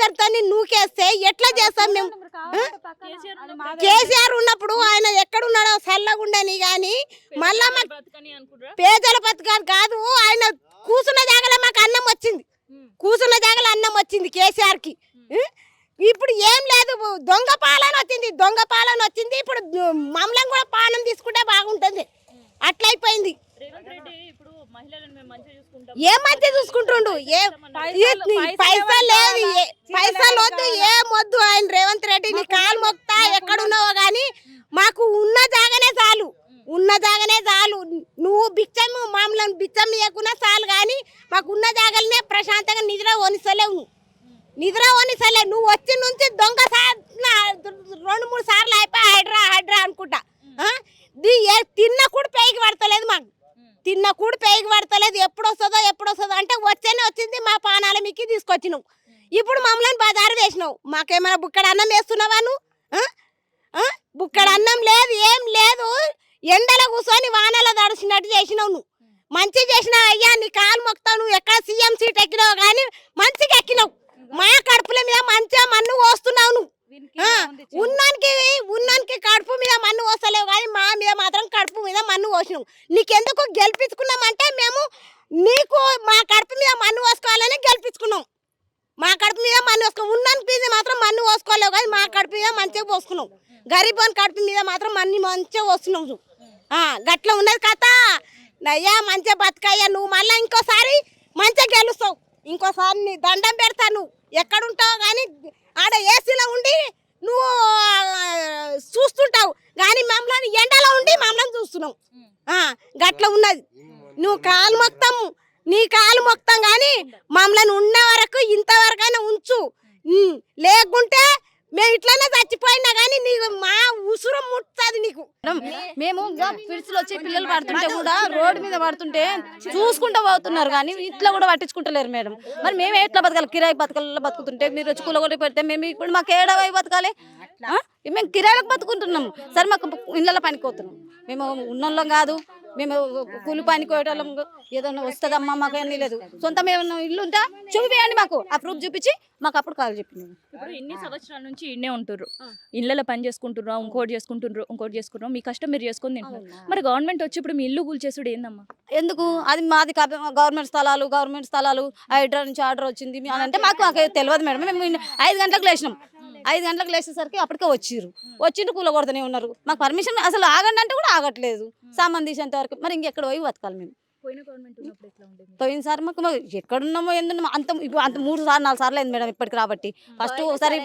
వాటర్తో నూకేస్తే ఎట్లా చేస్తాం మేము? కేసీఆర్ ఉన్నప్పుడు ఆయన ఎక్కడున్నాడో చల్లగుండని కానీ మళ్ళా మాకు పేదల పథకాలు కాదు. ఆయన కూసున్న జాగలో మాకు అన్నం వచ్చింది, కూసున్న జాగలో అన్నం వచ్చింది కేసీఆర్కి. ఇప్పుడు ఏం లేదు, దొంగ పాలన వచ్చింది, దొంగ పాలన వచ్చింది. ఇప్పుడు మమ్మల్ని కూడా పాలన తీసుకుంటే బాగుంటుంది, అట్లయిపోయింది. ఏం మంచి చూసుకుంటుండు? పైసలు లేదు, పైసలు వద్దు, ఏం వద్దు. ఆయన రేవంత్ రెడ్డి నీ కాలు మొక్తా, ఎక్కడున్నావో కానీ మాకు ఉన్న జాగానే చాలు, ఉన్న జాగానే చాలు. నువ్వు బిచ్చం మమ్మల్ని బిచ్చం ఇవ్వకున్నా చాలు, కానీ మాకు ఉన్న జాగాలనే ప్రశాంతంగా నిద్ర వనిస్తలేవు, నిద్ర వనిస్తలే. నువ్వు వచ్చి నుంచి దొంగ 2-3 సార్లు అయిపోయి హైడ్రా హైడ్రా అనుకుంటా. తిన్న కూడా పేగి పడతలేదు, మాకు తిన్న కూడా పేగి పడతలేదు. ఎప్పుడు వస్తుందో అంటే వచ్చేనే వచ్చింది, మా పానాల మీకు తీసుకొచ్చినావు. ఇప్పుడు మమ్మల్ని బజారు వేసినావు. మాకేమైనా బుక్కడ అన్నం వేస్తున్నావా నువ్వు? బుక్కడ అన్నం లేదు, ఏం లేదు. ఎండలో కూర్చొని వానలో దడిచినట్టు చేసినావు. నువ్వు మంచి చేసినావు అయ్యా, నీ కాలు మొక్తావు. నువ్వు ఎక్కడ సీఎం సీట్ ఎక్కినావు కానీ మంచిగా ఎక్కినావు. మా కడుపుల మీద మంచిగా మన్ను పోస్తున్నావు నువ్వు. ఉన్నానికి కడుపు మీద మన్ను పోస్తలేవు, కానీ మా మీద మాత్రం కడుపు మీద మన్ను పోసినావు. నీకెందుకు గెలిపించుకున్నామంటే మేము నీకు మా కడుపు మీద మన్ను పోసుకోవాలని గెలిపించుకున్నాం. మా కడుపు మీద మన్ను పోసుకో, ఉన్నానికి మీద మాత్రం మన్ను పోసుకోలేవు, కానీ మా కడుపు మీద మంచిగా పోసుకున్నావు. గరీబోని కడుపు మీద మాత్రం మన్ని మంచిగా పోస్తున్నావు. గట్ల ఉన్నది కథ. అయ్యా మంచిగా బతకయ్యా, నువ్వు మళ్ళీ ఇంకోసారి మంచిగా గెలుస్తావు. ఇంకోసారి నీ దండం పెడతా. నువ్వు ఎక్కడుంటావు కానీ ఆడ ఏసీలో ఉండి నువ్వు చూస్తుంటావు, కానీ మమ్మల్ని ఎండలో ఉండి మమ్మల్ని చూస్తున్నావు. గట్ల ఉన్నది. నువ్వు కాలు మొక్తాము, నీ కాలు మొక్తాం, కానీ మమ్మల్ని ఉన్న వరకు ఇంతవరకైనా ఉంచు. లేకుంటే మేము ఇట్లానే చచ్చిపోయినా కానీ నీకు మా ఉసురు ముట్టదు నీకు. మేము పిడుసులు వచ్చి పిల్లలు పడుతుంటే కూడా రోడ్డు మీద పడుతుంటే చూసుకుంటూ పోతున్నారు, కానీ ఇట్లా కూడా పట్టించుకుంటలేరు మేడం. మరి మేము ఎట్లా బతకాలి? కిరాయి బతకాలలో బతుకుతుంటే మీరు వచ్చి కూలగొట్టి పెడితే మేము ఇప్పుడు మాకు ఏడవై బతకాలి? మేము కిరాయిలకు బతుకుంటున్నాము. సరే మాకు ఇళ్ళ పనికి పోతున్నాం, మేము ఉన్నోళ్ళం కాదు, మేము కూలి పనికి పోయేటోళ్ళం. ఏదన్నా వస్తుందమ్మా మాకు అన్నీ లేదు. సొంతం ఏమన్నా ఇల్లు ఉంటే చూపియండి, మాకు ఆ ప్రూఫ్ చూపించి మాకు అప్పుడు కాల్ చెప్పింది. ఇప్పుడు ఇన్ని సంవత్సరాల నుంచి ఇన్నే ఉంటుర్రు, ఇళ్ళలో పని చేసుకుంటున్నాం, ఇంకోటి చేసుకుంటున్నాం, మీ కష్టం మీరు చేసుకుని తింటున్నారు. మరి గవర్నమెంట్ వచ్చి ఇప్పుడు మీ ఇల్లు కూల్చేసుడు ఏందమ్మా? ఎందుకు? అది మాది గవర్నమెంట్ స్థలాలు హైడ్రా నుంచి ఆర్డర్ వచ్చింది అని అంటే మాకు తెలియదు మేడం. మేము 5 గంటలకు లేచినాం, 5 గంటలకు లేచేసరికి అప్పటికే వచ్చిండ్రు కూలగొడుతూనే ఉన్నారు. మాకు పర్మిషన్ అసలు ఆగండి అంటే కూడా ఆగట్లేదు, సామాన్ తీసేంత వరకు. మరి ఇంకెక్కడ పోయి బతకాలి మేము? పోయినసారి మాకు ఎక్కడున్నామో ఎందున్నామో అంత 3-4 సార్లు అయింది మేడం ఇప్పటికి రాబట్టి. ఫస్ట్ ఒకసారి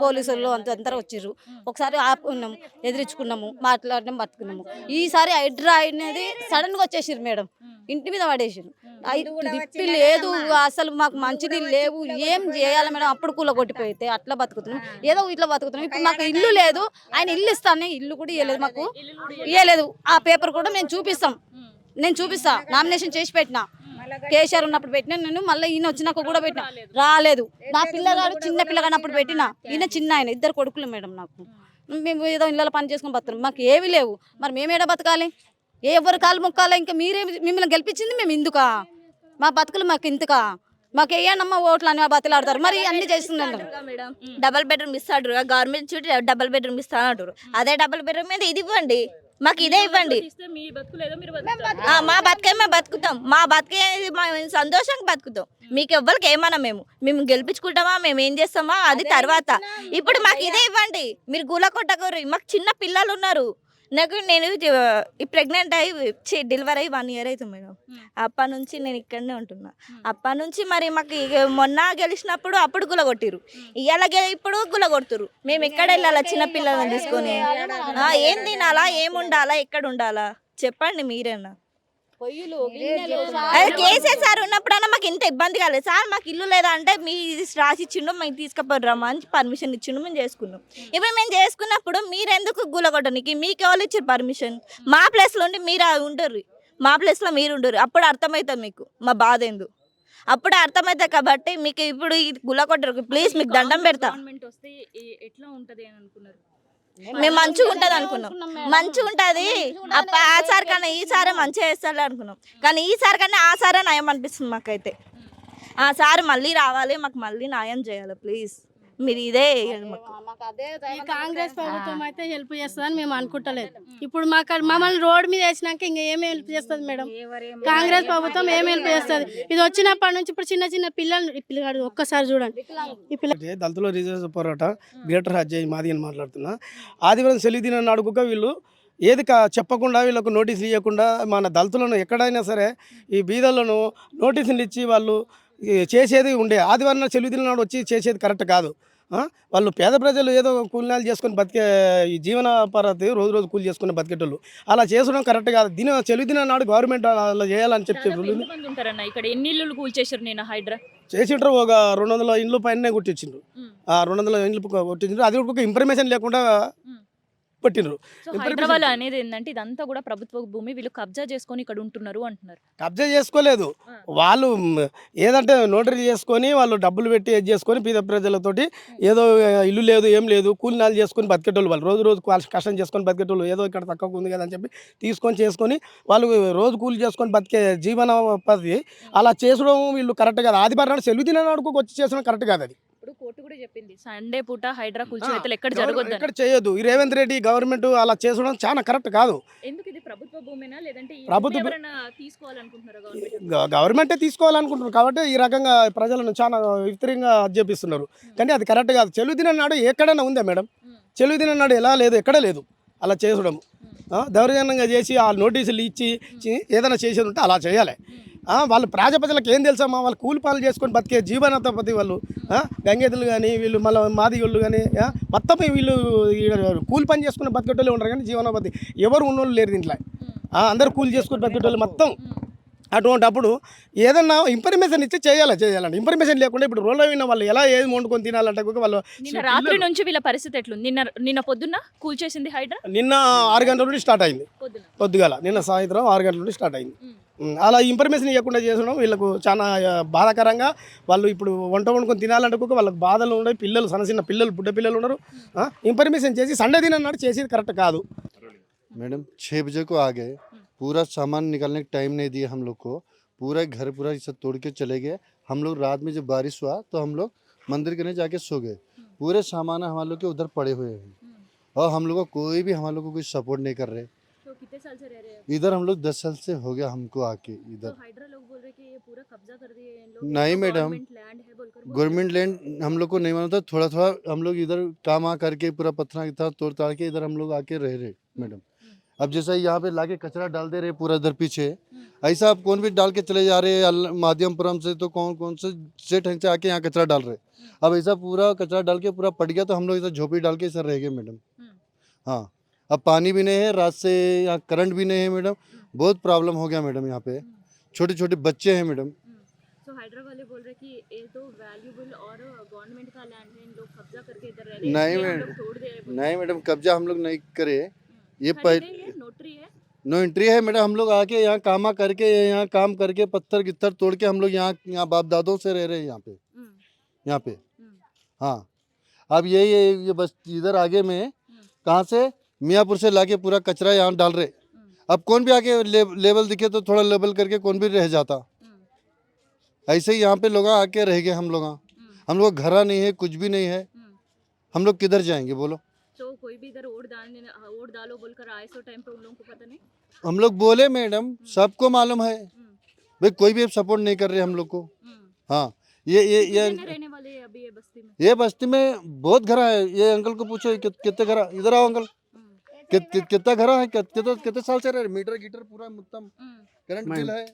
పోలీసులు అందరూ వచ్చిర్రు, ఒకసారి ఆపుకున్నాము, ఎదిరించుకున్నాము, మాట్లాడడం బతుకున్నాము. ఈసారి హైడ్రా అనేది సడన్ గా వచ్చేసారు మేడం, ఇంటి మీద పడేసారు. దిప్పి లేదు, అసలు మాకు మంచినీళ్ళు లేవు, ఏం చేయాలి మేడం? అప్పుడు కూల కొట్టిపోయితే అట్లా బతుకుతున్నాం, ఏదో ఇట్లా బతుకుతున్నాం. ఇప్పుడు మాకు ఇల్లు లేదు, ఆయన ఇల్లు ఇస్తానే ఇల్లు కూడా ఇవ్వలేదు, మాకు ఇవ్వలేదు. ఆ పేపర్ కూడా నేను చూపిస్తా, నామినేషన్ చేసి పెట్టినా, కేసీఆర్ ఉన్నప్పుడు పెట్టినా నేను, మళ్ళీ ఈయన వచ్చినాక కూడా పెట్టినా, రాలేదు. నా పిల్లగాడు చిన్న పిల్లగానప్పుడు పెట్టినా, ఈయన చిన్న ఆయన, 2 కొడుకులు మేడం నాకు. మేము ఏదో ఇళ్ళలో పని చేసుకుని బతున్నాం, మాకు ఏవి లేవు. మరి మేమేడా బతకాలి? ఎవరు కాలు మొక్కాలి? ఇంకా మిమ్మల్ని గెలిపించింది మేము ఇందుకా? మా బతుకులు మాకు ఇందుకా? మాకు వేయనమ్మ ఓట్లు అని బతిలాడతారు, మరి అన్ని చేస్తున్నారు. డబల్ బెడ్రూమ్ ఇస్తాడు గవర్నమెంట్, డబల్ బెడ్రూమ్ ఇస్తా అంటారు. అదే డబల్ బెడ్రూమ్ మీద ఇది ఇవ్వండి, మాకు ఇదే ఇవ్వండి. మా బతికే మేము బతుకుతాం, మా బతికే సంతోషంగా బతుకుతాం. మీకు ఎవ్వరికి ఏమన్నా మేము గెలిపించుకుంటామా, మేము ఏం చేస్తామా అది తర్వాత. ఇప్పుడు మాకు ఇదే ఇవ్వండి, మీరు గూల కొట్టకూరు. మాకు చిన్న పిల్లలు ఉన్నారు, నేను ప్రెగ్నెంట్ అయ్యి డెలివరీ అయ్యి 1 year అవుతుంది మేడం. అప్పటి నుంచి నేను ఇక్కడనే ఉంటున్నా. అప్పటి నుంచి మరి మాకు మొన్న గెలిచినప్పుడు అప్పుడు గులగొట్టిరు, ఇవాళ ఇప్పుడు గులగొడుతురు. మేము ఎక్కడ వెళ్ళాలా చిన్న పిల్లలను తీసుకొని? ఏం తినాలా, ఏం ఉండాలా, ఎక్కడ ఉండాలా చెప్పండి మీరేనా? అదే కేసీఆర్ సార్ ఉన్నప్పుడన్నా మాకు ఇంత ఇబ్బంది కాలేదు సార్. మాకు ఇల్లు లేదా అంటే మీ రాసి ఇచ్చిండు, మేము తీసుకుపోరమ్మా అని పర్మిషన్ ఇచ్చిండు, మేము చేసుకున్నాం. ఇప్పుడు మేము చేసుకున్నప్పుడు మీరెందుకు గులగొట్టడానికి? మీకు ఎవరు ఇచ్చారు పర్మిషన్? మా ప్లేస్లో ఉండి మీరు ఉండరు, మా ప్లేస్లో మీరు ఉండరు. అప్పుడు అర్థమవుతుంది మీకు మా బాధ ఏందో, అప్పుడు అర్థమవుతుంది. కాబట్టి మీకు ఇప్పుడు గులగొట్టరు, ప్లీజ్ మీకు దండం పెడతా. మేము మంచిగా ఉంటుంది అనుకున్నాం, మంచిగా ఉంటుంది. ఆ సార్ కన్నా ఈసారి మంచిగా చేస్తాడు అనుకున్నాం, కానీ ఈసారి కన్నా ఆ సారే నయం అనిపిస్తుంది మాకైతే. సార్ మళ్ళీ రావాలి, మాకు మళ్ళీ న్యాయం చేయాలి ప్లీజ్. మీరు ఇదే వేయండి మాకు. ఈ కాంగ్రెస్ ప్రభుత్వం అయితే హెల్ప్ చేస్తుందని మేము అనుకుంటలేదు. ఇప్పుడు మమ్మల్ని రోడ్ మీద వేసినాక ఇంకా ఏమి హెల్ప్ చేస్తుంది మేడం? కాంగ్రెస్ ప్రభుత్వం ఏం హెల్ప్ చేస్తుంది? ఇది వచ్చినప్పటి నుంచి ఇప్పుడు చిన్న చిన్న పిల్లలు ఒక్కసారి చూడండి. ఈ పిల్ల దళితుల రిజర్వ్ పోరాట గ్రేటర్ అజయ్ మాది అని మాట్లాడుతున్నా. ఆదివారం సెలవు దినాన్ని అడుగుక వీళ్ళు ఏది చెప్పకుండా వీళ్ళకు నోటీసులు ఇవ్వకుండా మన దళితులను ఎక్కడైనా సరే ఈ బీదలను నోటీసులు ఇచ్చి వాళ్ళు చేసేది ఉండే. ఆదివారం సెలవు దినం నాడు వచ్చి చేసేది కరెక్ట్ కాదు. వాళ్ళు పేద ప్రజలు ఏదో కూలినాలు చేసుకొని బతికే ఈ జీవన పద్ధతి రోజు రోజు కూలి చేసుకుని బతికేటోళ్ళు అలా చేయడం కరెక్ట్ కాదు. సెలవు దినం నాడు గవర్నమెంట్ అలా చేయాలని చెప్పి ఎంతమంది ఉంటారన్న ఇక్కడ? ఎన్ని ఇల్లు కూల్చేసారు నేను హైడ్రా? చేసిండ్రు. ఒక 200 ఇండ్లు పైన కొట్టించిండ్రు. 200 ఇండ్లు కొట్టించిండ్రు. అది ఒక ఇన్ఫర్మేషన్ లేకుండా పట్టిండ్రు. సో హైదరాబాద్ అనేది ఏంటంటే ఇదంతా కూడా ప్రభుత్వ భూమి, వీళ్ళు కబ్జా చేసుకొని ఇక్కడ ఉంటున్నారు అంటున్నారు. కబ్జా చేసుకోలేదు వాళ్ళు, ఏదంటే నోటరీ చేసుకొని వాళ్ళు డబ్బులు పెట్టి ఇది చేసుకొని పేద ప్రజలతోటి ఏదో ఇల్లు లేదు ఏం లేదు కూలినాలు చేసుకొని బతికేటోళ్ళు. వాళ్ళు రోజు రోజు కష్టం చేసుకొని బతికేటోళ్ళు. ఏదో ఇక్కడ తక్కువ ఉంది కదా అని చెప్పి తీసుకొని చేసుకొని వాళ్ళు రోజు కూలి చేసుకొని బతికే జీవన పద్ధతి అలా చేసుడు వీళ్ళు కరెక్ట్ కాదు. ఆదివారం నాడు సెలవు దిన నాడుకు వచ్చి చేసడం కరెక్ట్ కాదు. అది ఇప్పుడు కోర్టు కూడా చెప్పింది సండే పూట హైడ్రా కూల్చివేతలు ఎక్కడ జరగొద్దు, ఎక్కడ చేయొద్దు. ఈ రేవంత్ రెడ్డి గవర్నమెంట్ అలా చేసడం చాలా కరెక్ట్ కాదు. ఎందుకు ఇది ప్రభుత్వ భూమేనా లేదంటే ప్రభుత్వ తీసుకోవాలనుకుంటున్నారా? గవర్నమెంటే తీసుకోవాలనుకుంటున్నారు కాబట్టి ఈ రకంగా ప్రజలను చాలా విపరీతంగా చేపిస్తున్నారు. కానీ అది కరెక్ట్ కాదు. సెలవు దినం నాడు ఎక్కడైనా ఉందా మేడం? సెలవు దినం నాడు ఎలా లేదు, ఎక్కడ లేదు అలా చేయడం. దౌర్జన్యంగా చేసి ఆ నోటీసులు ఇచ్చి ఏదైనా చేసేది ఉంటే అలా చేయాలి. వాళ్ళు ప్రజలకు ఏం తెలుసమ్మా? వాళ్ళు కూలి పనులు చేసుకొని బతికే జీవనోపాధి వాళ్ళు. గంగేతులు కానీ వీళ్ళు మళ్ళీ మాది వాళ్ళు కానీ మొత్తం వీళ్ళు కూలి పని చేసుకుని బతికేటోళ్ళు ఉంటారు. కానీ జీవనోపాధి ఎవరు ఉన్నోళ్ళు లేరు దీంట్లో. అందరూ కూలి చేసుకుని బతికేటోళ్ళు మొత్తం. అటువంటిప్పుడు ఏదన్నా ఇన్ఫర్మేషన్ ఇచ్చి చేయాలండి. ఇన్ఫర్మేషన్ లేకుండా ఇప్పుడు రోడ్లో విన్న వాళ్ళు ఎలా ఏది వండుకొని తినాలంటే వాళ్ళు నిన్న రాత్రి నుంచి వీళ్ళ పరిస్థితి ఎట్లుంది? నిన్న పొద్దున్న కూల్చేసింది హైడ్రా. నిన్న 6 గంటల నుండి స్టార్ట్ అయింది. పొద్దుగాల నిన్న సాయంత్రం 6 గంటల నుండి స్టార్ట్ అయింది. అలా ఇన్ఫర్మేషన్ ఇవ్వకుండా చేసడం వీళ్ళకు చాలా బాధాకరంగా. వాళ్ళు ఇప్పుడు వంట వండుకొని తినాలంటే వాళ్ళకి బాధలు ఉన్నాయి. పిల్లలు చిన్న పిల్లలు బుడ్డ పిల్లలు ఉన్నారు. ఇన్ఫర్మేషన్ చేసి సండే దినం నాడు చేసేది కరెక్ట్ కాదు. मैडम 6 बजे को आ गए, पूरा सामान निकालने का टाइम नहीं दिया हम लोग को, पूरा घर पूरा सब तोड़ के चले गए। हम लोग रात में जब बारिश हुआ तो हम लोग मंदिर के लिए जाके सो गए। पूरे सामान हम लोग के उधर पड़े हुए हैं और हम लोग को कोई भी हम लोग को कोई सपोर्ट नहीं कर रहे। तो कितने साल से रह रहे हैं इधर? हम लोग 10 साल से हो गया हमको आके इधर। तो हाइड्रा लोग बोल रहे कि ये पूरा कब्जा कर दिए इन लोग। नहीं मैडम, लैंड है बोलकर गवर्नमेंट लैंड हम लोग को नहीं मालूम था। थोड़ा थोड़ा हम लोग इधर काम करके पूरा पत्थर की तरह तोड़ ताड़ के इधर हम लोग आके रह रहे मैडम। अब जैसा यहाँ पे लाके कचरा डाल दे रहे पूरा इधर पीछे, ऐसा आप कौन भी डाल के चले जा रहे हैं माध्यमपुरम से, तो कौन से ढंग से आके यहाँ कचरा डाल रहे। अब ऐसा पूरा कचरा डाल के पूरा पट गया तो हम लोग इधर झोपड़ी डाल के इधर रह गए मैडम। हाँ, अब पानी भी नहीं है, रात से यहाँ करंट भी नहीं है मैडम। बहुत प्रॉब्लम हो गया मैडम। यहाँ पे छोटे छोटे बच्चे हैं मैडम। तो हाइड्रा वाले बोल रहे कि ये तो वैल्यूबल और गवर्नमेंट का लैंड है, इन लोग कब्जा करके इधर रह रहे हैं। नहीं मैडम, नहीं मैडम, कब्जा हम लोग नहीं करे। ये नोटरी है, नो एंट्री है मैडम। हम लोग आके यहाँ यहाँ काम करके पत्थर गित्थर तोड़ के हम लोग यहाँ बाप दादों से रह रहे हैं यहाँ पे। हाँ, अब ये बस इधर आगे में कहाँ से मियाँपुर से लाके पूरा कचरा यहाँ डाल रहे। अब कौन भी आके लेवल दिखे तो थोड़ा लेवल करके कौन भी रह जाता। ऐसे ही यहाँ पे लोग आके रह गए हम लोग घरा नहीं है, कुछ भी नहीं है। हम लोग किधर जाएंगे बोलो? तो कोई भी इधर वोट डालो बोलकर आए सो टाइम पे उन लोगों को पता नहीं। हम लोग बोले मैडम, सबको मालूम है भाई, कोई भी सपोर्ट नहीं कर रहे हम लोग को। हाँ, ये रहने वाले अभी ये बस्ती में बहुत घर है। ये अंकल को पूछो कितने घर, इधर आओ अंकल, कितना घर है, कितने साल से रहे? मीटर गिटर पूरा మొత్తం కరెంట్ బిల్ है।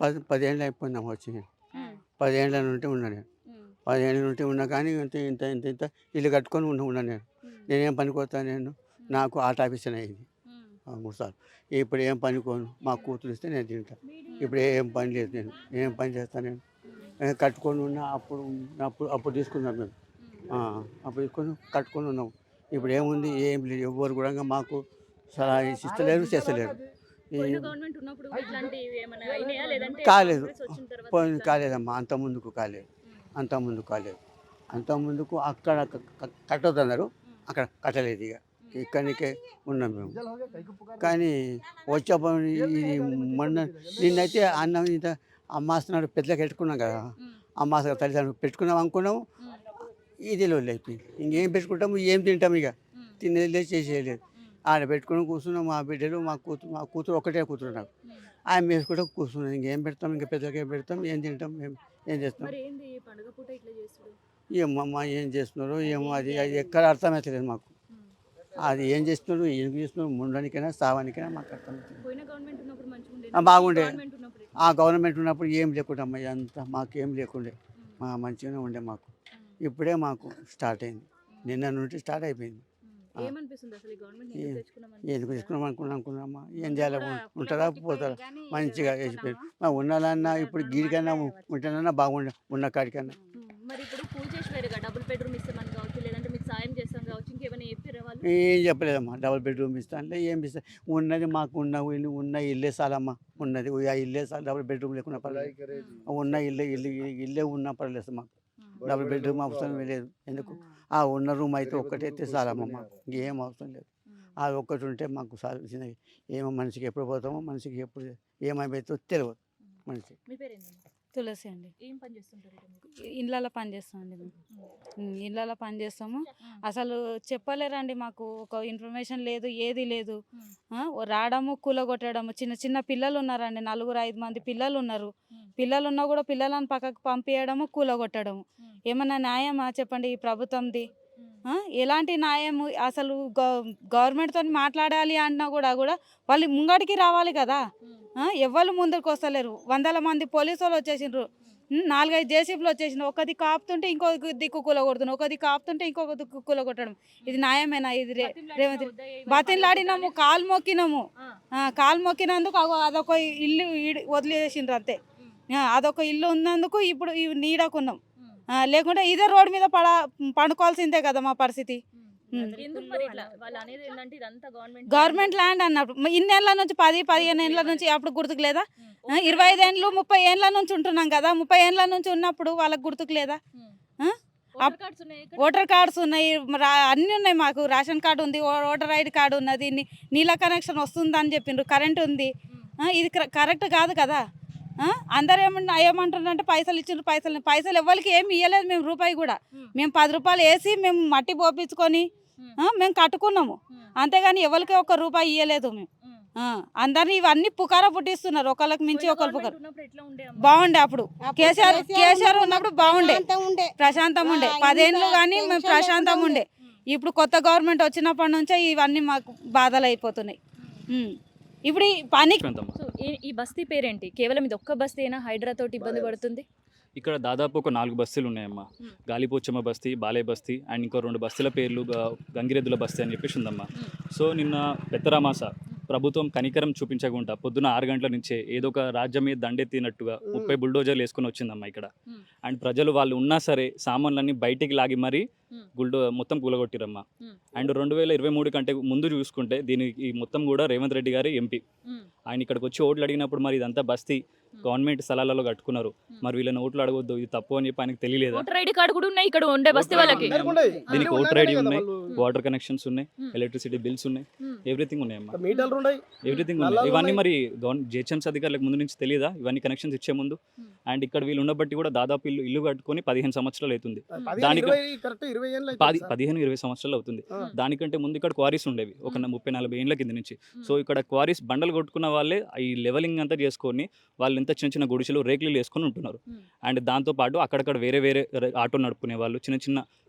10 ఏళ్ళు అయిపోయిందాం వచ్చి. 10 ఏళ్ళ నుండి ఉన్నాను. 10 ఏళ్ళ నుండి ఉన్నా కానీ ఇంత ఇల్లు కట్టుకొని ఉన్నాను నేను. నేనేం పనికొస్తాను? నేను నాకు ఆర్ట్ ఆఫీసర్ అయింది 3 సార్లు. ఇప్పుడు ఏం పనికోను, మా కూతురు ఇస్తే నేను తింటా. ఇప్పుడు ఏం పని లేదు, నేను ఏం పని చేస్తాను? నేను కట్టుకొని ఉన్నా. అప్పుడు తీసుకున్నాం మేము. అప్పుడు తీసుకొని కట్టుకొని ఉన్నాం. ఇప్పుడు ఏముంది? ఏం లేదు. ఎవరు కూడా మాకు సలహా ఇస్తలేరు, చేస్తలేరు. కాలేదమ్మా, అంత ముందుకు కాలేదు. అంత ముందుకు అక్కడ కట్టొద్దన్నారు, అక్కడ కట్టలేదు. ఇక ఇక్కడికే ఉన్నాం మేము. కానీ వచ్చేప్పుడు ఇది మొన్న నిన్నైతే అన్నం ఇంత అమ్మాస్తున్నాడు పెద్దలకు పెట్టుకున్నాం కదా, అమ్మ తల్లిదండ్రులు పెట్టుకున్నాం అనుకున్నాము, ఇది లోళ్ళు అయిపోయింది. ఇంకేం పెట్టుకుంటాము, ఏం తింటాము, ఇక తినేది లేదు, చేసేయలేదు. ఆడ పెట్టుకుని కూర్చున్నాం. మా బిడ్డలు మా కూతురు ఒకటే కూతురు నాకు, ఆయన వేసుకుంటూ కూర్చున్నాం. ఇంకేం పెడతాం, ఇంకా పెద్దగా ఏం పెడతాం, ఏం తింటాం, మేము ఏం చేస్తాం. మరి ఏంది పండుగ పూట ఇట్లా చేస్తుడు? ఏమమ్మా ఏం చేస్తున్నారు ఏమో, అది అది ఎక్కడ అర్థమవుతలేదు మాకు. అది ఏం చేస్తున్నారు, ఏం చేస్తున్నారు, ఉండడానికైనా సావానికైనా మాకు అర్థమవుతుంది. పోయిన గవర్నమెంట్ ఉన్నప్పుడు మంచిగా ఉండేది. బాగుండే. గవర్నమెంట్ ఉన్నప్పుడు ఆ గవర్నమెంట్ ఉన్నప్పుడు ఏం లేకుండా అమ్మా, అంతా మాకేం లేకుండే, మంచిగానే ఉండే మాకు. ఇప్పుడే మాకు స్టార్ట్ అయింది, నిన్న నుండి స్టార్ట్ అయిపోయింది. ఏమనిపిస్తుంది అసలు ఈ గవర్నమెంట్ ఎందుకు తెచ్చుకున్నామని? ఎందుకు తీసుకున్నాం అనుకున్నామా, ఏం చేయాలి, ఉంటుందా పోతారా, మంచిగా వేసిపోయింది. ఉండాలన్నా ఇప్పుడు గీడికన్నా ఉంటేనన్నా బాగుండే, ఉన్న కాడికన్నా. మరి ఇప్పుడు పూజ చేసి వేరుగా డబుల్ బెడ్రూమ్ ఇస్తామని కావచ్చు, లేదంటే మీకు సాయం చేస్తాం కావచ్చు, ఇంకేమైనా చెప్పారా వాళ్ళు? ఏం చెప్పలేదమ్మా, డబుల్ బెడ్రూమ్ ఇస్తానులే, ఏం ఇస్తా, ఉన్నది మాకు ఉన్న ఇల్లే చాలమ్మా, ఉన్నది ఆ ఇల్లే చాలు, డబుల్ బెడ్రూమ్ లేకున్నా పర్లేదు, ఉన్న ఇల్లే ఉన్నా పర్లేదు, మాకు డబుల్ బెడ్రూమ్ అవసరం లేదు. ఎందుకు, ఆ ఉన్న రూమ్ అయితే ఒక్కటైతే చాలమ్మా, మాకు ఇంకేం అవసరం లేదు. అది ఒక్కటి ఉంటే మాకు సాల్సిన, ఏమో మనిషికి ఎప్పుడు పోతామో, మనిషికి ఎప్పుడు ఏమైపోతుందో తెలియదు మనిషి. మీ పేరేంటండి? తులసి అండి. ఏం పని చేస్తుంటారు ఇక్కడ మీరు? ఇళ్ళలో పని చేస్తామండి మేము. ఇళ్ళలో పని చేస్తాము. అసలు చెప్పలేరండి, మాకు ఒక ఇన్ఫర్మేషన్ లేదు, ఏది లేదు. రావడము కూలగొట్టడము, చిన్న చిన్న పిల్లలు ఉన్నారండి, 4-5 మంది పిల్లలు ఉన్నారు. పిల్లలు ఉన్నా కూడా పిల్లలను పక్కకు పంపించడము, కూలగొట్టడము. ఏమన్నా న్యాయమా చెప్పండి ఈ ప్రభుత్వంది? ఎలాంటి న్యాయము అసలు? గవర్నమెంట్తో మాట్లాడాలి అన్నా కూడా వాళ్ళు ముంగడికి రావాలి కదా. ఎవరు ముందుకు వస్తలేరు. 100 మంది పోలీసు వాళ్ళు వచ్చేసిండ్రు, 4-5 జేసీబీలు వచ్చేసిండ్రు. ఒక దిక్కు ఆపుతుంటే ఇంకో దిక్కు కూలగొడుతున్నారు, ఒక దిక్కు ఆపుతుంటే ఇంకొక దిక్కు కూలగొట్టడం. ఇది న్యాయమేనా? ఇది రేవంత్ బతిలాడినాము, కాలు మొక్కినాము. కాలు మొక్కినందుకు అదొక ఇల్లు వదిలేసిండ్రు అంతే. అదొక ఇల్లు ఉన్నందుకు ఇప్పుడు నీడకున్నాం. లేకుంటే ఇదే రోడ్డు మీద పండుకోవాల్సిందే కదా మా పరిస్థితి. ఎందుకు మరి ఇట్లా వాళ్ళు అనేది ఏంటంటే ఇదంతా గవర్నమెంట్ ల్యాండ్ అన్నప్పుడు ఇన్నేళ్ల నుంచి 10-15 ఏళ్ళ నుంచి అప్పుడు గుర్తుకు లేదా? 25 ఏళ్ళు 30 ఏళ్ళ నుంచి ఉంటున్నాం కదా. 30 ఏళ్ళ నుంచి ఉన్నప్పుడు వాళ్ళకి గుర్తుకు లేదా? ఓటర్ కార్డ్స్ ఉన్నాయి, అన్నీ ఉన్నాయి. మాకు రేషన్ కార్డు ఉంది, ఓటర్ ఐడి కార్డు ఉన్నది, నీళ్ళ కనెక్షన్ వస్తుందని చెప్పిండ్రు, కరెంట్ ఉంది. ఇది కరెక్ట్ కాదు కదా. అందరు ఏమంటున్నారంటే పైసలు ఇచ్చిండ్రు, పైసలు ఎవరికి ఏమి ఇవ్వలేదు మేము, రూపాయి కూడా. మేము 10 రూపాయలు వేసి మేము మట్టి పోపించుకొని మేము కట్టుకున్నాము, అంతేగాని ఎవరికి 1 రూపాయి ఇవ్వలేదు మేము. అందరినీ ఇవన్నీ పుకార పుట్టిస్తున్నారు, ఒకళ్ళకి మించి ఒకరు పుకార. బాగుండే అప్పుడు కేసీఆర్ ఉన్నప్పుడు బాగుండే, ప్రశాంతం ఉండే. 10 ఏళ్ళు కానీ మేము ప్రశాంతం ఉండే. ఇప్పుడు కొత్త గవర్నమెంట్ వచ్చినప్పటి నుంచే ఇవన్నీ మాకు బాధలు అయిపోతున్నాయి. ఇప్పుడు ఈ పని ఈ బస్తీ పేరేంటి? కేవలం ఇది ఒక్క బస్తీ అయినా హైడ్రా తోటి ఇబ్బంది పడుతుంది? ఇక్కడ దాదాపు ఒక 4 బస్తీలు ఉన్నాయమ్మా. గాలిపోచమ్మ బస్తీ, బాలయ్య బస్తీ అండ్ ఇంకో 2 బస్తీల పేర్లు గంగిరెద్దుల బస్తీ అని చెప్పేసి ఉందమ్మా. సో నిన్న పెద్దరామాస ప్రభుత్వం కనికరం చూపించకుండా పొద్దున 6 గంటల నుంచే ఏదో ఒక రాజ్యం మీద దండెత్తినట్టుగా 30 బుల్డోజర్లు వేసుకొని వచ్చిందమ్మా ఇక్కడ. అండ్ ప్రజలు వాళ్ళు ఉన్నా సరే సామాన్లన్నీ బయటికి లాగి మరీ మొత్తం కూలగొట్టిరమ్మా. అండ్ 2023 కంటే ముందు చూసుకుంటే దీనికి మొత్తం కూడా రేవంత్ రెడ్డి గారి ఎంపీ ఆయన ఇక్కడికి వచ్చి ఓట్లు అడిగినప్పుడు మరి ఇదంతా బస్తీ గవర్నమెంట్ స్థలాలలో కట్టుకున్నారు, మరి వీళ్ళని ఓట్లు అడగొద్దు, ఇది తప్పు అని చెప్పి ఆయనకు తెలియలేదు. ఓటర్ ఐడి కార్డు కూడా ఉన్నాయి ఇక్కడ ఉండే బస్తీ వాళ్ళకి. దీనికి ఓటర్ ఐడి ఉన్నాయి, వాటర్ కనెక్షన్స్ ఉన్నాయి, ఎలక్ట్రిసిటీ బిల్స్ ఉన్నాయి, ఎవ్రీథింగ్ ఉన్నాయమ్మా, ఎవ్రీథింగ్ ఉన్నాయి. ఇవన్నీ మరి జిహెచ్ఎంసీ అధికారులకు ముందు నుంచి తెలియదా ఇవన్నీ కనెక్షన్స్ ఇచ్చే ముందు? అండ్ ఇక్కడ వీళ్ళు ఉండబట్టి కూడా దాదాపు ఇల్లు కట్టుకొని 15 సంవత్సరాలు అవుతుంది, దానికి 15-20 సంవత్సరాలు అవుతుంది. దానికంటే ముందు ఇక్కడ క్వారీస్ ఉండేవి ఒక 30-40 ఏళ్ళ కింద నుంచి. సో ఇక్కడ క్వారీస్ బండలు కొట్టుకున్న వాళ్ళే ఈ లెవెలింగ్ అంతా చేసుకొని వాళ్ళు ఎంత చిన్న గుడిసెలు రేకులు వేసుకొని ఉంటున్నారు. అండ్ దాంతోపాటు అక్కడక్కడ వేరే ఆటో నడుపుకునే వాళ్ళు, చిన్న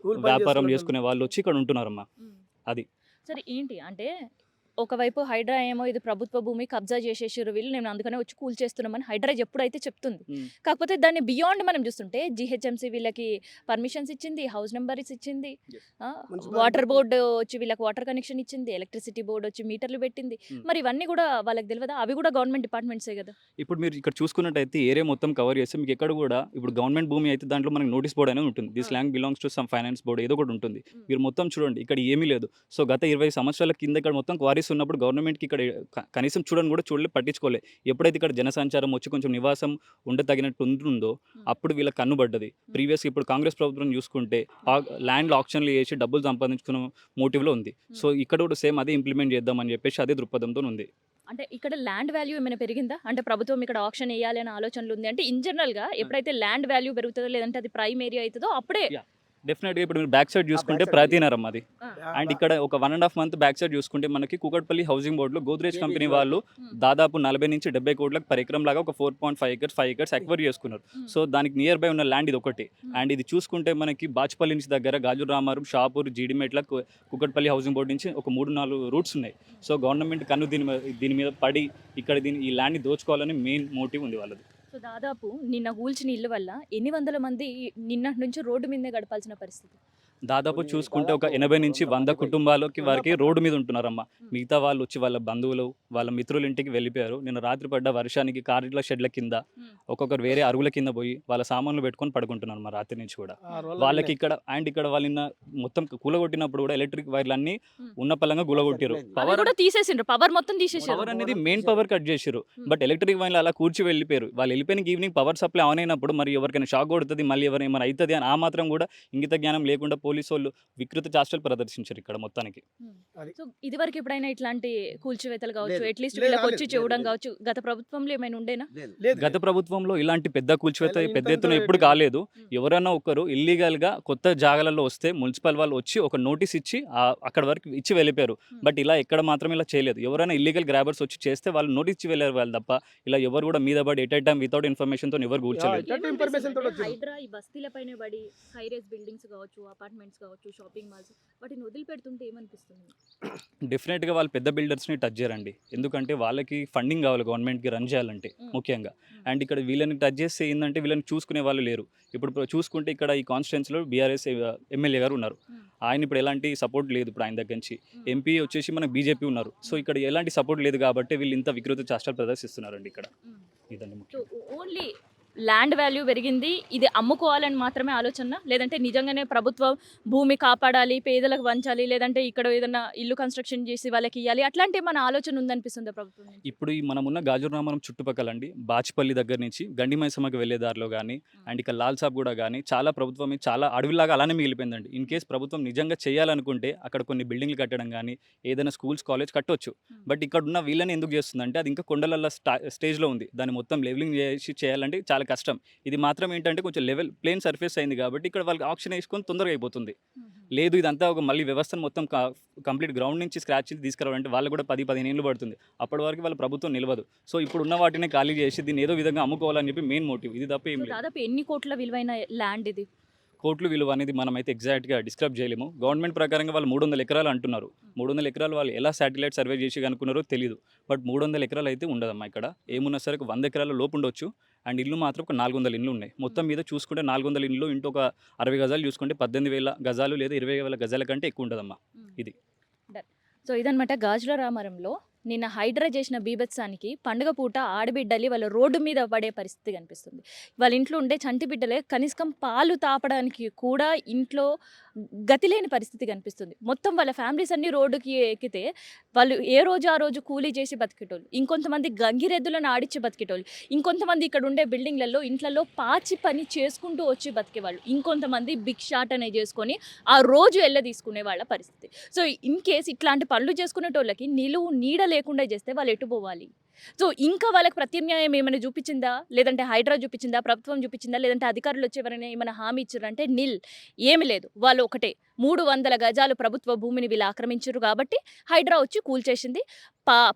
వ్యాపారం చేసుకునే వాళ్ళు వచ్చి ఇక్కడ ఉంటున్నారమ్మా. అది సరే ఏంటి అంటే ఒకవైపు హైడ్రా ఏమో ఇది ప్రభుత్వ భూమి కబ్జా చేసేసారు వీళ్ళు, నేను అందుకనే వచ్చి కూల్ చేస్తున్నామని హైడ్రా ఎప్పుడైతే చెప్తుంది. కాకపోతే దాన్ని బియాండ్ మనం చూస్తుంటే జిహెచ్ఎంసీ వీళ్ళకి పర్మిషన్స్ ఇచ్చింది, హౌస్ నెంబర్స్ ఇచ్చింది, వాటర్ బోర్డు వచ్చి వీళ్ళకి వాటర్ కనెక్షన్ ఇచ్చింది, ఎలక్ట్రిసిటీ బోర్డు వచ్చి మీటర్లు పెట్టింది. మరి ఇవన్నీ కూడా వాళ్ళకి తెలియదా? అవి కూడా గవర్నమెంట్ డిపార్ట్మెంట్సే కదా. ఇప్పుడు మీరు ఇక్కడ చూసుకున్నట్టయితే ఏరియా మొత్తం కవర్ చేస్తే మీకు ఎక్కడ కూడా ఇప్పుడు గవర్నమెంట్ భూమి అయితే దాంట్లో మనకి నోటీస్ బోర్డు అనేది ఉంటుంది, this land belongs to some finance board ఏదో ఒకటి ఉంటుంది. మీరు మొత్తం చూడండి ఇక్కడ ఏమీ లేదు. సో గత 20 సంవత్సరాల కింద ఇక్కడ మొత్తం క్వారీస్ ఉన్నప్పుడు గవర్నమెంట్కి ఇక్కడ కనీసం చూడలే, పట్టించుకోలే. ఎప్పుడైతే ఇక్కడ జనసంచారం వచ్చి కొంచెం నివాసం ఉండతగినట్టు ఉంటుందో అప్పుడు వీళ్ళకి కన్నుబడ్డది. ప్రీవియస్గా ఇప్పుడు కాంగ్రెస్ ప్రభుత్వం చూసుకుంటే ల్యాండ్లో ఆప్షన్లు చేసి డబ్బులు సంపాదించుకున్న మోటివ్లో ఉంది. సో ఇక్కడ కూడా సేమ్ అదే ఇంప్లిమెంట్ చేద్దామని చెప్పేసి అదే దృక్పథంతో ఉంది. అంటే ఇక్కడ ల్యాండ్ వాల్యూ ఏమైనా పెరిగిందా? అంటే ప్రభుత్వం ఇక్కడ ఆక్షన్ వేయాలి అనే ఆలోచనలు ఉంది అంటే ఇన్ జనరల్‌గా ఎప్పుడైతే ల్యాండ్ వాల్యూ పెరుగుతుందో లేదంటే అది ప్రైమ్ ఏరియా అవుతుందో అప్పుడే డెఫినెట్గా ఇప్పుడు మీరు బ్యాక్ సైడ్ చూసుకుంటే ప్రతినరం అది. అండ్ ఇక్కడ ఒక 1.5 మంత్ బ్యాక్ సైడ్ చూసుకుంటే మనకి కూకట్పల్లి హౌసింగ్ బోర్డులో గోద్రేజ్ కంపెనీ వాళ్ళు దాదాపు 40 నుంచి 70 కోట్లకు per ఎకరం లాగా ఒక 4.5 acres 5 acres అక్వైర్ చేసుకున్నారు. సో దానికి నియర్ బై ఉన్న ల్యాండ్ ఇది ఒకటి. అండ్ ఇది చూసుకుంటే మనకి బాచ్పల్లి నుంచి దగ్గర గాజుల రామారం, షాపూర్, జీడిమెట్ల, కూకట్పల్లి హౌసింగ్ బోర్డు నుంచి ఒక 3-4 రూట్స్ ఉన్నాయి. సో గవర్నమెంట్ కన్ను దీని మీద పడి ఇక్కడ ఈ ల్యాండ్ని దోచుకోవాలని మెయిన్ మోటివ్ ఉంది వాళ్ళది. సో దాదాపు నిన్న కూల్చిన ఇల్లు వల్ల ఎన్ని వందల మంది నిన్నటి నుంచి రోడ్డు మీదే గడపాల్సిన పరిస్థితి? దాదాపు చూసుకుంటే ఒక 80 నుంచి 100 కుటుంబాలకి వారికి రోడ్డు మీద ఉంటున్నారమ్మా. మిగతా వాళ్ళు వచ్చి వాళ్ళ బంధువులు వాళ్ళ మిత్రుల ఇంటికి వెళ్ళిపోయారు. నిన్న రాత్రి పడ్డ వర్షానికి కార్ల షెడ్ల కింద ఒక్కొక్కరు వేరే అరుగుల కింద పోయి వాళ్ళ సామాన్లు పెట్టుకొని పడుకుంటున్నారు మా రాత్రి నుంచి కూడా. వాళ్ళకి ఇక్కడ వాళ్ళు నిన్న మొత్తం కూలగొట్టినప్పుడు కూడా ఎలక్ట్రిక్ వైర్లు అన్ని ఉన్న పలంగా గులగొట్టారు. పవర్ కూడా తీసేసిండ్రు, పవర్ మొత్తం తీసేసారు. పవర్ అనేది మెయిన్ పవర్ కట్ చేసారు. బట్ ఎలక్ట్రిక్ వైర్లు అలా కూర్చి వెళ్ళిపోయారు. వాళ్ళు వెళ్ళిపోయిన ఈవినింగ్ పవర్ సప్లై ఆన్ అయినప్పుడు మరి ఎవరికైనా షాక్ కొడుతుంది, మళ్ళీ ఎవరైనా అవుతుంది అని ఆ మాత్రం కూడా ఇంగిత జ్ఞానం లేకుండా పోలీసు వాళ్ళు వికృత చాష్టలు ప్రదర్శించారు ఇక్కడ మొత్తానికి. సో ఇది వరకు ఎప్పుడైనా ఇట్లాంటి కూల్చివేతలు కావచ్చు, అట్లీస్ట్ వీళ్ళకి వచ్చి చూడడం కావచ్చు, గత ప్రభుత్వంలో ఏమైనా ఉండేనా? గత ప్రభుత్వంలో ఇలాంటి పెద్ద కూల్చివేత పెద్ద ఎత్తున ఎప్పుడు కాలేదు. ఎవరైనా ఒకరు ఇల్లీగల్ గా కొత్త జాగాలలో వస్తే మున్సిపల్ వాళ్ళు వచ్చి ఒక నోటీస్ ఇచ్చి అక్కడ వరకు ఇచ్చి వెళ్ళిపోయారు. బట్ ఇలా ఎక్కడ మాత్రం ఇలా చేయలేదు. ఎవరైనా ఇల్లీగల్ గ్రాబర్స్ వచ్చి చేస్తే వాళ్ళు నోటీస్ ఇచ్చి వెళ్ళారు వాళ్ళు తప్ప ఇలా ఎవరు కూడా మీద పడి ఎట్ టైం వితౌట్ ఇన్ఫర్మేషన్ తో ఎవరు కూల్చలేదు. హైడ్రా ఈ బస్తీలపైన పడి హై రైజ్ బిల్డింగ్స్ కావచ్చు, అపార్ట్మెంట్స్ కావచ్చు, షాపింగ్ మాల్స్ వాటిని వదిలిపెడుతుంటే ఏమనిపిస్తుంది? డెఫినెట్గా వాళ్ళు పెద్ద బిల్డర్స్ని టచ్ చేయరండి. ఎందుకంటే వాళ్ళకి ఫండింగ్ కావాలి గవర్నమెంట్కి రన్ చేయాలంటే ముఖ్యంగా. అండ్ ఇక్కడ వీళ్ళని టచ్ చేస్తే ఏంటంటే వీళ్ళని చూసుకునే వాళ్ళు లేరు. ఇప్పుడు చూసుకుంటే ఇక్కడ ఈ కాన్స్టిట్యున్సీలో బీఆర్ఎస్ ఎమ్మెల్యే గారు ఉన్నారు. ఆయన ఇప్పుడు ఎలాంటి సపోర్ట్ లేదు. ఇప్పుడు ఆయన దగ్గర నుంచి ఎంపీ వచ్చేసి మనకు బీజేపీ ఉన్నారు. సో ఇక్కడ ఎలాంటి సపోర్ట్ లేదు కాబట్టి వీళ్ళు ఇంత వికృత చాష్టాలు ప్రదర్శిస్తున్నారండి ఇక్కడ. ఇదండి ముఖ్యం. ఓన్లీ ల్యాండ్ వాల్యూ పెరిగింది, ఇది అమ్ముకోవాలని మాత్రమే ఆలోచన, లేదంటే నిజంగానే ప్రభుత్వం భూమి కాపాడాలి, పేదలకు వంచాలి, లేదంటే ఇక్కడ ఏదైనా ఇల్లు కన్స్ట్రక్షన్ చేసి వాళ్ళకి ఇవ్వాలి, అట్లాంటి మన ఆలోచన ఉందనిపిస్తుంది ప్రభుత్వం? ఇప్పుడు ఈ మనమున్న గాజుల రామారం చుట్టుపక్కల అండి బాచ్పల్లి దగ్గర నుంచి గండి మైసమ్మకి వెళ్ళే దారిలో కానీ అండ్ ఇక్కడ లాల్ సాబ్ కూడా కానీ చాలా ప్రభుత్వం చాలా అడవిలాగా అలానే మిగిలిపోయిందండి. ఇన్ కేస్ ప్రభుత్వం నిజంగా చేయాలనుకుంటే అక్కడ కొన్ని బిల్డింగ్లు కట్టడం కానీ ఏదైనా స్కూల్స్ కాలేజ్ కట్టవచ్చు. బట్ ఇక్కడ ఉన్న వీళ్ళని ఎందుకు చేస్తుందంటే అది ఇంకా కొండల స్టేజ్లో ఉంది. దాన్ని మొత్తం లెవెలింగ్ చేయాలంటే చాలా కష్టం. ఇది మాత్రం ఏంటంటే కొంచెం లెవెల్ ప్లేన్ సర్ఫేస్ అయింది కాబట్టి ఇక్కడ వాళ్ళకి ఆప్షన్ వేసుకొని తొందరగా అయిపోతుంది. లేదు ఇదంతా ఒక మళ్ళీ వ్యవస్థను మొత్తం కంప్లీట్ గ్రౌండ్ నుంచి స్క్రాచ్ తీసుకురావాలంటే వాళ్ళు కూడా 10-15 ఏళ్ళు పడుతుంది. అప్పటి వరకు వాళ్ళ ప్రభుత్వం నిలవదు. సో ఇప్పుడు ఉన్న వాటిని ఖాళీ చేసి దీన్ని ఏదో విధంగా అమ్ముకోవాలని చెప్పి మెయిన్ మోటివ్. ఇది తప్ప ఏం లేదు. దాదాపు ఎన్ని కోట్ల విలువైన ల్యాండ్ ఇది? కోట్లు విలువ అనేది మనమైతే ఎగ్జాక్ట్గా డిస్క్రైబ్ చేయలేము. గవర్నమెంట్ ప్రకారంగా వాళ్ళు 300 ఎకరాలు అంటున్నారు. 300 ఎకరాలు వాళ్ళు ఎలా శాటిలైట్ సర్వే చేసి కనుక్కున్నారో తెలియదు. బట్ 300 ఎకరాలు అయితే ఉండదమ్మా. ఇక్కడ ఏమున్నా సరే 100 ఎకరాల లోపు ఉండొచ్చు. అండ్ ఇల్లు మాత్రం ఒక 400 ఇండ్లు ఉన్నాయి. మొత్తం మీద చూసుకుంటే 400 ఇండ్లు ఇంటూ ఒక 60 గజాలు చూసుకుంటే 18,000 గజాలు లేదా 20,000 గజాల కంటే ఎక్కువ ఉంటుందమ్మా ఇది. సో ఇదనమాట గాజుల రామారంలో నిన్న హైడ్రా చేసిన బీభత్సానికి పండుగ పూట ఆడబిడ్డలి వాళ్ళ రోడ్డు మీద పడే పరిస్థితి కనిపిస్తుంది. వాళ్ళ ఇంట్లో ఉండే చంటి బిడ్డలే కనీసం పాలు తాపడానికి కూడా ఇంట్లో గతి లేని పరిస్థితి కనిపిస్తుంది. మొత్తం వాళ్ళ ఫ్యామిలీస్ అన్ని రోడ్డుకి ఎక్కితే వాళ్ళు ఏ రోజు ఆ రోజు కూలీ చేసి బతికేటోళ్ళు, ఇంకొంతమంది గంగిరెద్దులను ఆడిచ్చి బతికేటోళ్ళు, ఇంకొంతమంది ఇక్కడ ఉండే బిల్డింగ్లలో ఇంట్లలో పాచి పని చేసుకుంటూ వచ్చి బతికేవాళ్ళు, ఇంకొంతమంది భిక్షాటనే చేసుకొని ఆ రోజు ఎల్ల తీసుకునే వాళ్ళ పరిస్థితి. సో ఇన్ కేస్ ఇట్లాంటి పనులు చేసుకునేటోళ్ళకి నిలువు నీడ లేకుండా చేస్తే వాళ్ళు ఎటు పోవాలి? సో ఇంకా వాళ్ళకి ప్రత్యామ్నాయం ఏమైనా చూపించిందా, లేదంటే హైడ్రా చూపించిందా, ప్రభుత్వం చూపించిందా, లేదంటే అధికారులు వచ్చి ఎవరైనా ఏమైనా హామీ ఇచ్చారంటే నిల్ ఏమి లేదు. వాళ్ళు ఒకటే 300 గజాలు ప్రభుత్వ భూమిని వీళ్ళు ఆక్రమించారు కాబట్టి హైడ్రా వచ్చి కూల్చేసింది.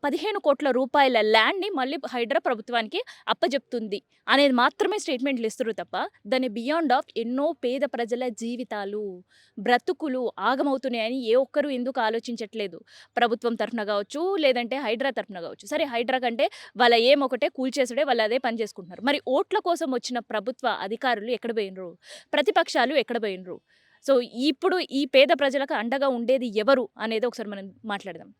15 కోట్ల రూపాయల ల్యాండ్ని మళ్ళీ హైడ్రా ప్రభుత్వానికి అప్పజెప్తుంది అనేది మాత్రమే స్టేట్మెంట్లు ఇస్తారు తప్ప దాని బియాండ్ ఆఫ్ ఎన్నో పేద ప్రజల జీవితాలు బ్రతుకులు ఆగమవుతున్నాయని ఏ ఒక్కరూ ఎందుకు ఆలోచించట్లేదు. ప్రభుత్వం తరఫున కావచ్చు, లేదంటే హైడ్రా తరఫున కావచ్చు. సరే హైడ్రా కంటే వాళ్ళ ఏమొకటే కూల్చేసుడే, వాళ్ళు అదే పని చేసుకుంటున్నారు. మరి ఓట్ల కోసం వచ్చిన ప్రభుత్వ అధికారులు ఎక్కడ పోయినరు, ప్రతిపక్షాలు ఎక్కడ పోయినరు? సో ఇప్పుడు ఈ పేద ప్రజలకు అండగా ఉండేది ఎవరు అనేది ఒకసారి మనం మాట్లాడదాం.